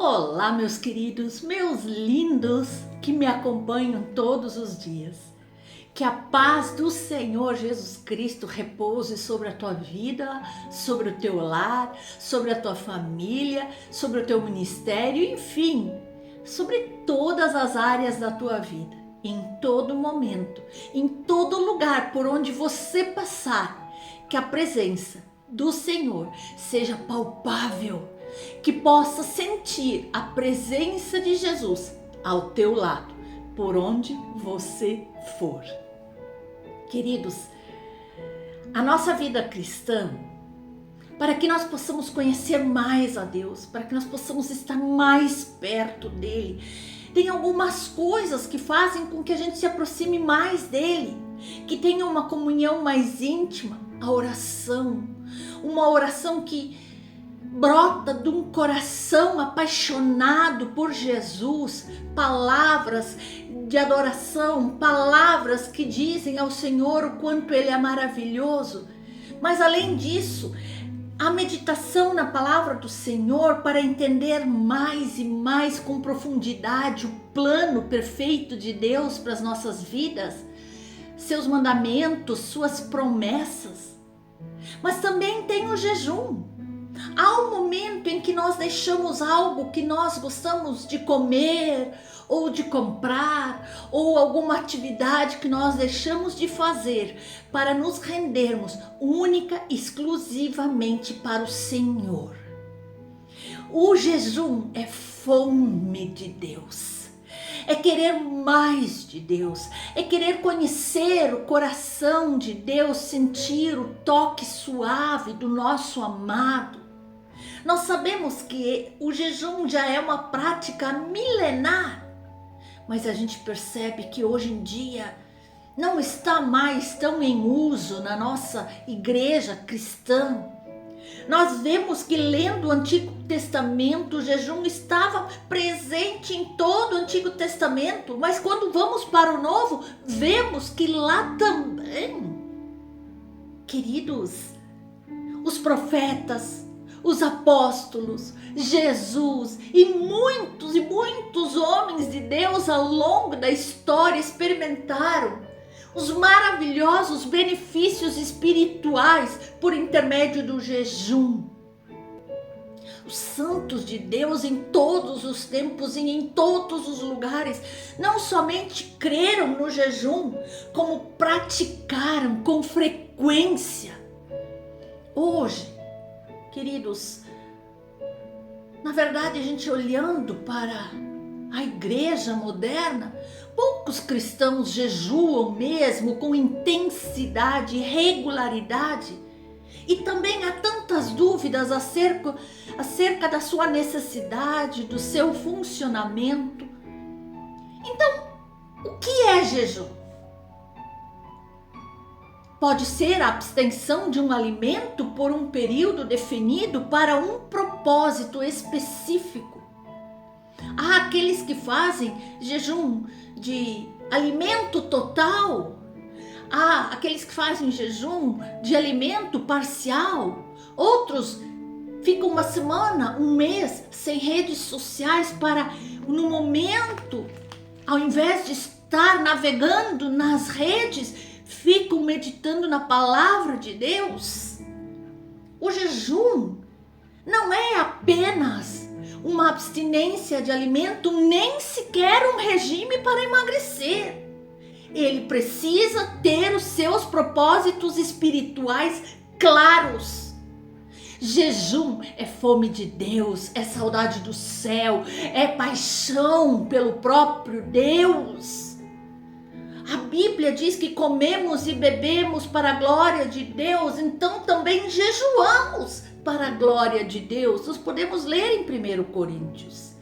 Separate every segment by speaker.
Speaker 1: Olá, meus queridos, meus lindos que me acompanham todos os dias. Que a paz do Senhor Jesus Cristo repouse sobre a tua vida, sobre o teu lar, sobre a tua família, sobre o teu ministério, enfim, sobre todas as áreas da tua vida, em todo momento, em todo lugar por onde você passar. Que a presença do Senhor seja palpável, que possa sentir a presença de Jesus ao teu lado, por onde você for. Queridos, a nossa vida cristã, para que nós possamos conhecer mais a Deus, para que nós possamos estar mais perto dele, tem algumas coisas que fazem com que a gente se aproxime mais dele, que tenha uma comunhão mais íntima, a oração, uma oração que brota de um coração apaixonado por Jesus, palavras de adoração, palavras que dizem ao Senhor o quanto Ele é maravilhoso. Mas além disso, a meditação na palavra do Senhor para entender mais e mais com profundidade o plano perfeito de Deus para as nossas vidas, seus mandamentos, suas promessas. Mas também tem o jejum. Há um momento em que nós deixamos algo que nós gostamos de comer ou de comprar, ou alguma atividade que nós deixamos de fazer para nos rendermos única e exclusivamente para o Senhor. O jejum é fome de Deus. É querer mais de Deus, é querer conhecer o coração de Deus, sentir o toque suave do nosso amado. Nós sabemos que o jejum já é uma prática milenar, mas a gente percebe que hoje em dia não está mais tão em uso na nossa igreja cristã. Nós vemos que lendo o Antigo Testamento, o jejum estava presente em todo o Antigo Testamento, mas quando vamos para o Novo, vemos que lá também, queridos, os profetas, os apóstolos, Jesus e muitos homens de Deus ao longo da história experimentaram os maravilhosos benefícios espirituais por intermédio do jejum. Os santos de Deus em todos os tempos e em todos os lugares não somente creram no jejum, como praticaram com frequência. Hoje, queridos, na verdade a gente olhando para a igreja moderna, poucos cristãos jejuam mesmo com intensidade e regularidade, e também há tantas dúvidas acerca da sua necessidade, do seu funcionamento. Então, o que é jejum? Pode ser a abstenção de um alimento por um período definido para um propósito específico. Há aqueles que fazem jejum de alimento total. Há aqueles que fazem jejum de alimento parcial. Outros ficam uma semana, um mês sem redes sociais para, no momento, ao invés de estar navegando nas redes, ficam meditando na palavra de Deus. O jejum não é apenas uma abstinência de alimento, nem sequer um regime para emagrecer. Ele precisa ter os seus propósitos espirituais claros. Jejum é fome de Deus, é saudade do céu, é paixão pelo próprio Deus. A Bíblia diz que comemos e bebemos para a glória de Deus, então também jejuamos para a glória de Deus. Nós podemos ler em 1 Coríntios.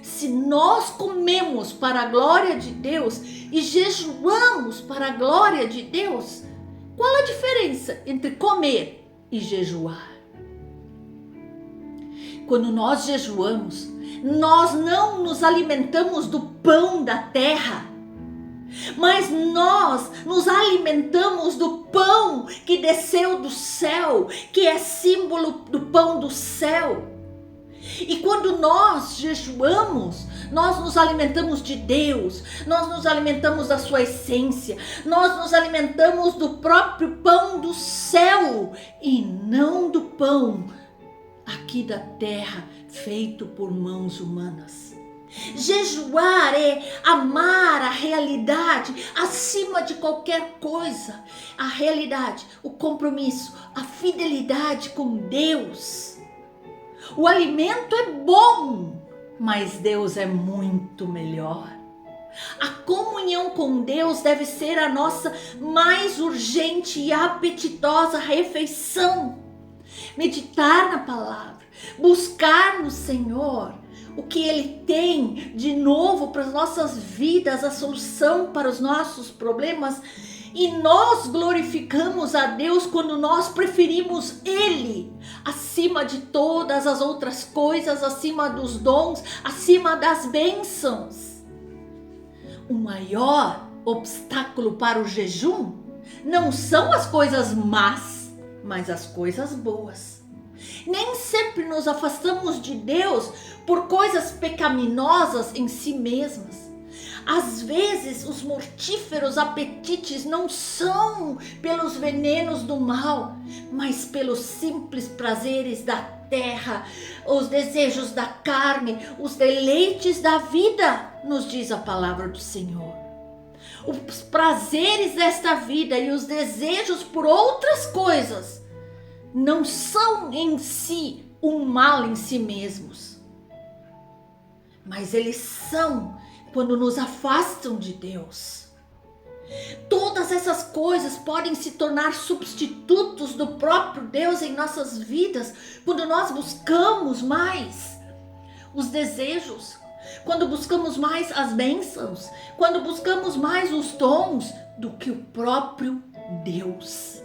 Speaker 1: Se nós comemos para a glória de Deus e jejuamos para a glória de Deus, qual a diferença entre comer e jejuar? Quando nós jejuamos, nós não nos alimentamos do pão da terra, mas nós nos alimentamos do pão que desceu do céu, que é símbolo do pão do céu. E quando nós jejuamos, nós nos alimentamos de Deus, nós nos alimentamos da sua essência, nós nos alimentamos do próprio pão do céu e não do pão aqui da terra, feito por mãos humanas. Jejuar é amar a realidade acima de qualquer coisa. A realidade, o compromisso, a fidelidade com Deus. O alimento é bom, mas Deus é muito melhor. A comunhão com Deus deve ser a nossa mais urgente e apetitosa refeição. Meditar na palavra, buscar no Senhor o que Ele tem de novo para as nossas vidas, a solução para os nossos problemas. E nós glorificamos a Deus quando nós preferimos Ele acima de todas as outras coisas, acima dos dons, acima das bênçãos. O maior obstáculo para o jejum não são as coisas más, mas as coisas boas. Nem sempre nos afastamos de Deus por coisas pecaminosas em si mesmas. Às vezes os mortíferos apetites não são pelos venenos do mal, mas pelos simples prazeres da terra, os desejos da carne, os deleites da vida, nos diz a palavra do Senhor. Os prazeres desta vida e os desejos por outras coisas não são em si um mal em si mesmos, mas eles são quando nos afastam de Deus. Todas essas coisas podem se tornar substitutos do próprio Deus em nossas vidas quando nós buscamos mais os desejos, quando buscamos mais as bênçãos, quando buscamos mais os dons do que o próprio Deus.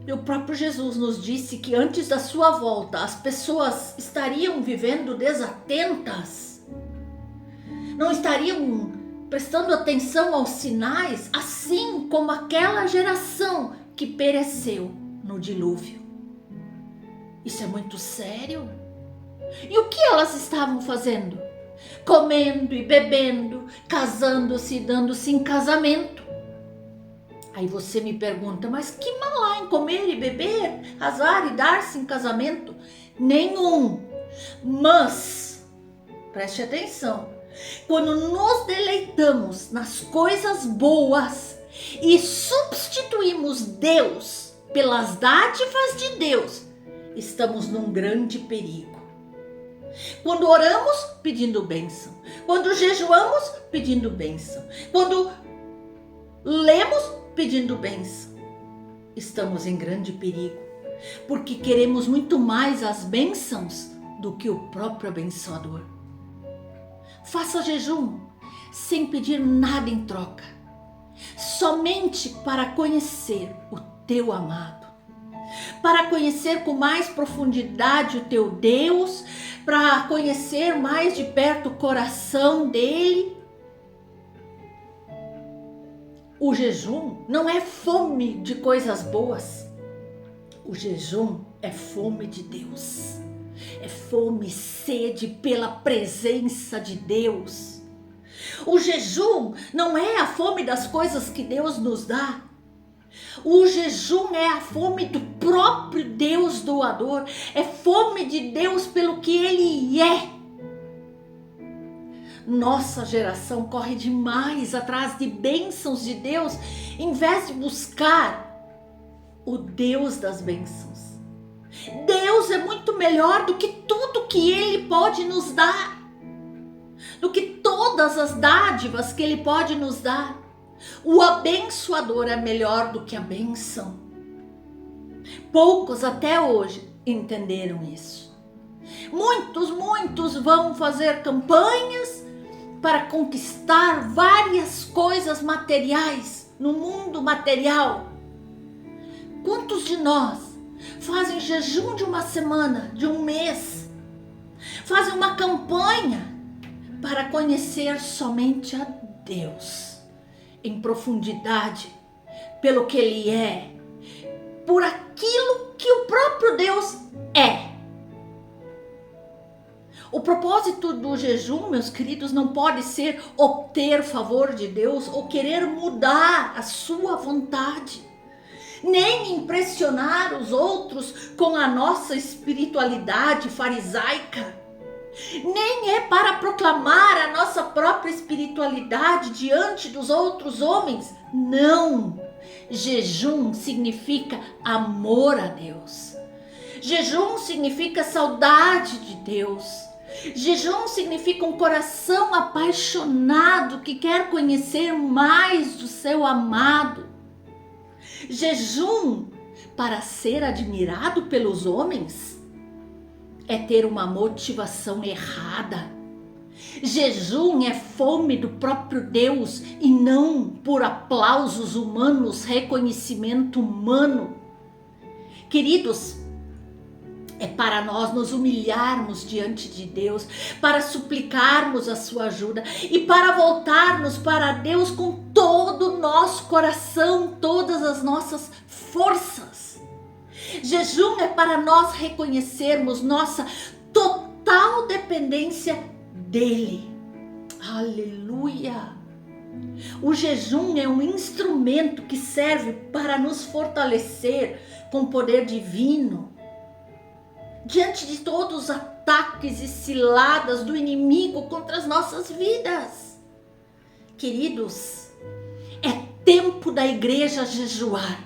Speaker 1: E o próprio Jesus nos disse que antes da sua volta as pessoas estariam vivendo desatentas, não estariam prestando atenção aos sinais, assim como aquela geração que pereceu no dilúvio. Isso é muito sério. E o que elas estavam fazendo? Comendo e bebendo, casando-se e dando-se em casamento. Aí você me pergunta, mas que mal há em comer e beber, casar e dar-se em casamento? Nenhum. Mas, preste atenção, quando nos deleitamos nas coisas boas e substituímos Deus pelas dádivas de Deus, estamos num grande perigo. Quando oramos, pedindo bênção. Quando jejuamos, pedindo bênção. Quando lemos, pedindo bênção, estamos em grande perigo, porque queremos muito mais as bênçãos do que o próprio abençoador. Faça jejum sem pedir nada em troca, somente para conhecer o teu amado, para conhecer com mais profundidade o teu Deus, para conhecer mais de perto o coração dele. O jejum não é fome de coisas boas. O jejum é fome de Deus. É fome e sede pela presença de Deus. O jejum não é a fome das coisas que Deus nos dá. O jejum é a fome do próprio Deus doador. É fome de Deus pelo que Ele é. Nossa geração corre demais atrás de bênçãos de Deus, em vez de buscar o Deus das bênçãos. Deus é muito melhor do que tudo que Ele pode nos dar, do que todas as dádivas que Ele pode nos dar. O abençoador é melhor do que a bênção. Poucos até hoje entenderam isso. Muitos vão fazer campanhas para conquistar várias coisas materiais no mundo material. Quantos de nós fazem jejum de uma semana, de um mês, fazem uma campanha para conhecer somente a Deus em profundidade, pelo que Ele é, por aquilo que o próprio Deus é? O propósito do jejum, meus queridos, não pode ser obter favor de Deus ou querer mudar a sua vontade, nem impressionar os outros com a nossa espiritualidade farisaica, nem é para proclamar a nossa própria espiritualidade diante dos outros homens. Não! Jejum significa amor a Deus. Jejum significa saudade de Deus. Jejum significa um coração apaixonado que quer conhecer mais do seu amado. Jejum, para ser admirado pelos homens, é ter uma motivação errada. Jejum é fome do próprio Deus e não por aplausos humanos, reconhecimento humano. Queridos, é para nós nos humilharmos diante de Deus, para suplicarmos a sua ajuda e para voltarmos para Deus com todo o nosso coração, todas as nossas forças. Jejum é para nós reconhecermos nossa total dependência dele. Aleluia! O jejum é um instrumento que serve para nos fortalecer com poder divino diante de todos os ataques e ciladas do inimigo contra as nossas vidas. Queridos, é tempo da igreja jejuar.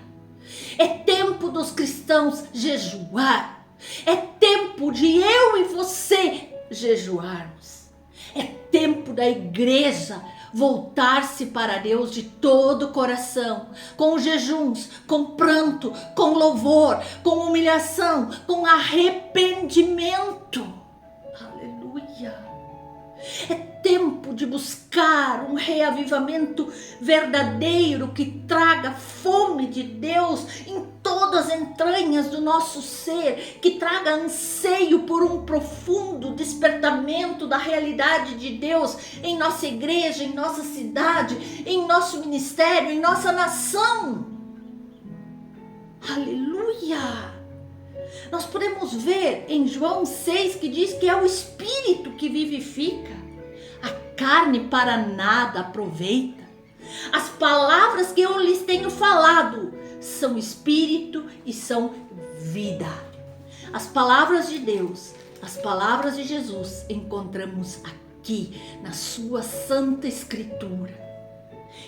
Speaker 1: É tempo dos cristãos jejuar. É tempo de eu e você jejuarmos. É tempo da igreja voltar-se para Deus de todo o coração, com jejuns, com pranto, com louvor, com humilhação, com arrependimento. Aleluia! É tempo de buscar um reavivamento verdadeiro que traga fome de Deus em todas as entranhas do nosso ser, que traga anseio por um profundo despertamento da realidade de Deus em nossa igreja, em nossa cidade, em nosso ministério, em nossa nação. Aleluia! Nós podemos ver em João 6 que diz que é o Espírito que vivifica. A carne para nada aproveita. As palavras que eu lhes tenho falado são Espírito e são vida. As palavras de Deus, as palavras de Jesus encontramos aqui na sua Santa Escritura.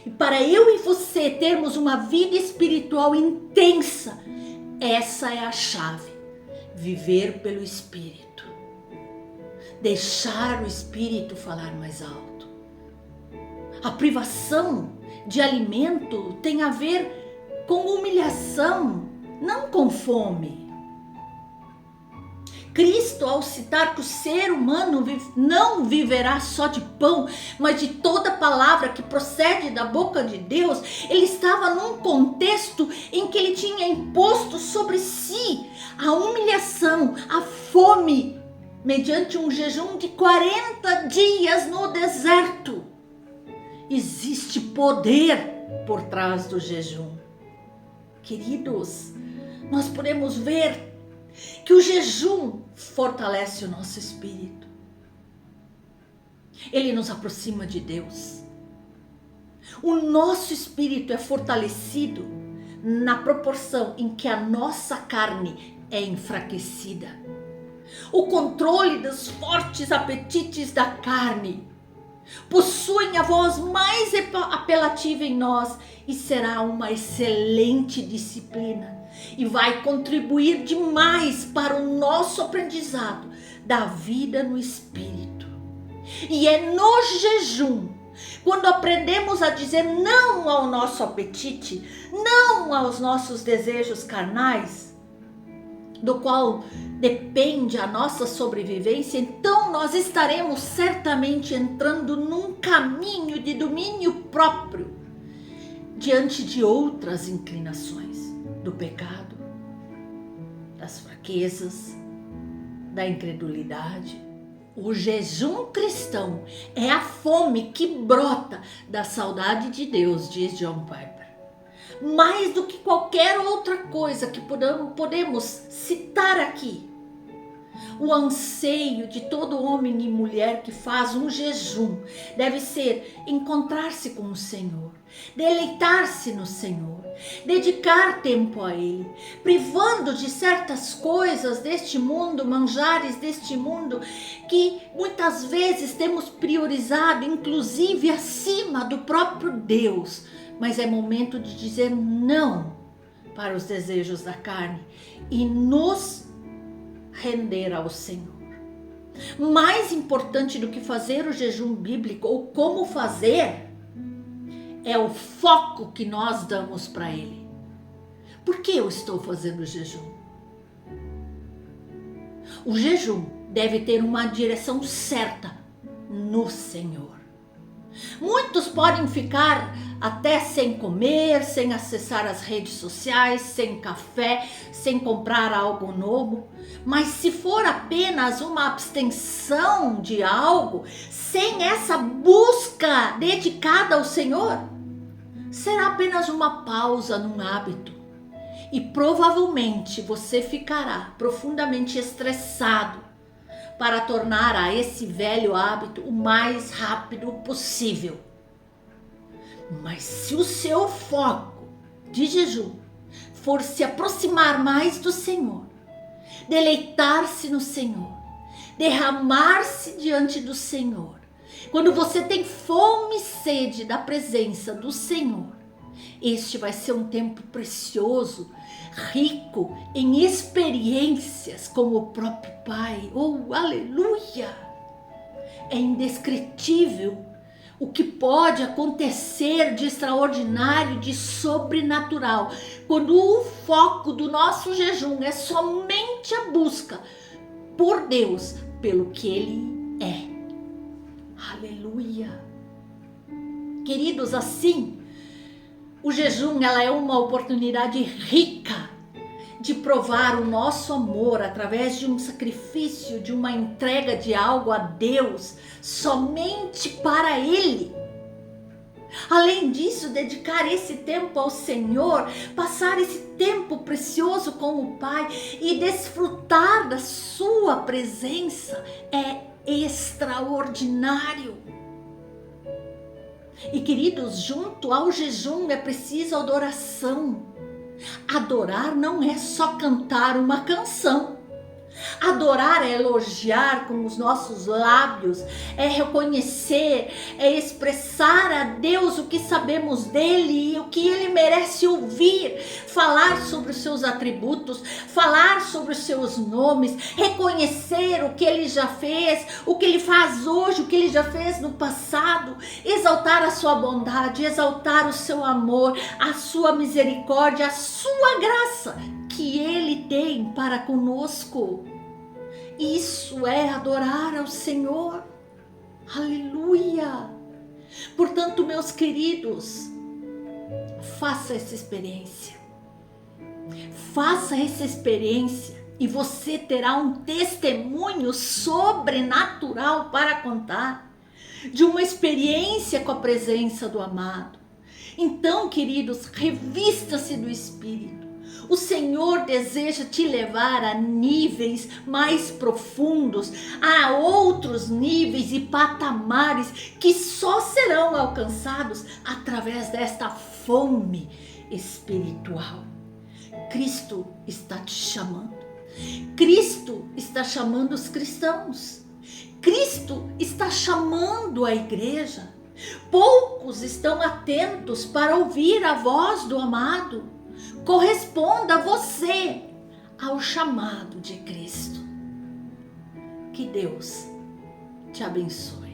Speaker 1: E para eu e você termos uma vida espiritual intensa, essa é a chave. Viver pelo Espírito. Deixar o Espírito falar mais alto. A privação de alimento tem a ver com humilhação, não com fome. Cristo, ao citar que o ser humano não viverá só de pão, mas de toda palavra que procede da boca de Deus, ele estava num contexto em que ele tinha imposto sobre si a humilhação, a fome, mediante um jejum de 40 dias no deserto. Existe poder por trás do jejum. Queridos, nós podemos ver que o jejum fortalece o nosso espírito. Ele nos aproxima de Deus. O nosso espírito é fortalecido na proporção em que a nossa carne é enfraquecida. O controle dos fortes apetites da carne possuem a voz mais apelativa em nós e será uma excelente disciplina e vai contribuir demais para o nosso aprendizado da vida no Espírito. E é no jejum, quando aprendemos a dizer não ao nosso apetite, não aos nossos desejos carnais, do qual depende a nossa sobrevivência, então nós estaremos certamente entrando num caminho de domínio próprio diante de outras inclinações do pecado, das fraquezas, da incredulidade. O jejum cristão é a fome que brota da saudade de Deus, diz John Piper. Mais do que qualquer outra coisa que podemos citar aqui. O anseio de todo homem e mulher que faz um jejum deve ser encontrar-se com o Senhor, deleitar-se no Senhor, dedicar tempo a Ele, privando de certas coisas deste mundo, manjares deste mundo, que muitas vezes temos priorizado, inclusive acima do próprio Deus. Mas é momento de dizer não para os desejos da carne e nos render ao Senhor. Mais importante do que fazer o jejum bíblico ou como fazer é o foco que nós damos para ele. Por que eu estou fazendo o jejum? O jejum deve ter uma direção certa no Senhor. Muitos podem ficar até sem comer, sem acessar as redes sociais, sem café, sem comprar algo novo. Mas se for apenas uma abstenção de algo, sem essa busca dedicada ao Senhor, será apenas uma pausa num hábito. E provavelmente você ficará profundamente estressado para tornar a esse velho hábito o mais rápido possível. Mas se o seu foco de jejum for se aproximar mais do Senhor, deleitar-se no Senhor, derramar-se diante do Senhor, quando você tem fome e sede da presença do Senhor, este vai ser um tempo precioso, rico em experiências com o próprio Pai. Oh, aleluia! É indescritível o que pode acontecer de extraordinário, de sobrenatural, quando o foco do nosso jejum é somente a busca por Deus, pelo que Ele é. Aleluia! Queridos, assim, o jejum ela é uma oportunidade rica de provar o nosso amor através de um sacrifício, de uma entrega de algo a Deus, somente para Ele. Além disso, dedicar esse tempo ao Senhor, passar esse tempo precioso com o Pai e desfrutar da sua presença é extraordinário. E queridos, junto ao jejum é preciso adoração. Adorar não é só cantar uma canção. Adorar é elogiar com os nossos lábios, é reconhecer, é expressar a Deus o que sabemos dele e o que ele merece ouvir, falar sobre os seus atributos, falar sobre os seus nomes, reconhecer o que ele já fez, o que ele faz hoje, o que ele já fez no passado, exaltar a sua bondade, exaltar o seu amor, a sua misericórdia, a sua graça que ele tem para conosco. Isso é adorar ao Senhor. Aleluia! Portanto, meus queridos, faça essa experiência. Faça essa experiência e você terá um testemunho sobrenatural para contar de uma experiência com a presença do amado. Então, queridos, revista-se do Espírito. O Senhor deseja te levar a níveis mais profundos, a outros níveis e patamares que só serão alcançados através desta fome espiritual. Cristo está te chamando. Cristo está chamando os cristãos. Cristo está chamando a igreja. Poucos estão atentos para ouvir a voz do amado. Corresponda você ao chamado de Cristo. Que Deus te abençoe.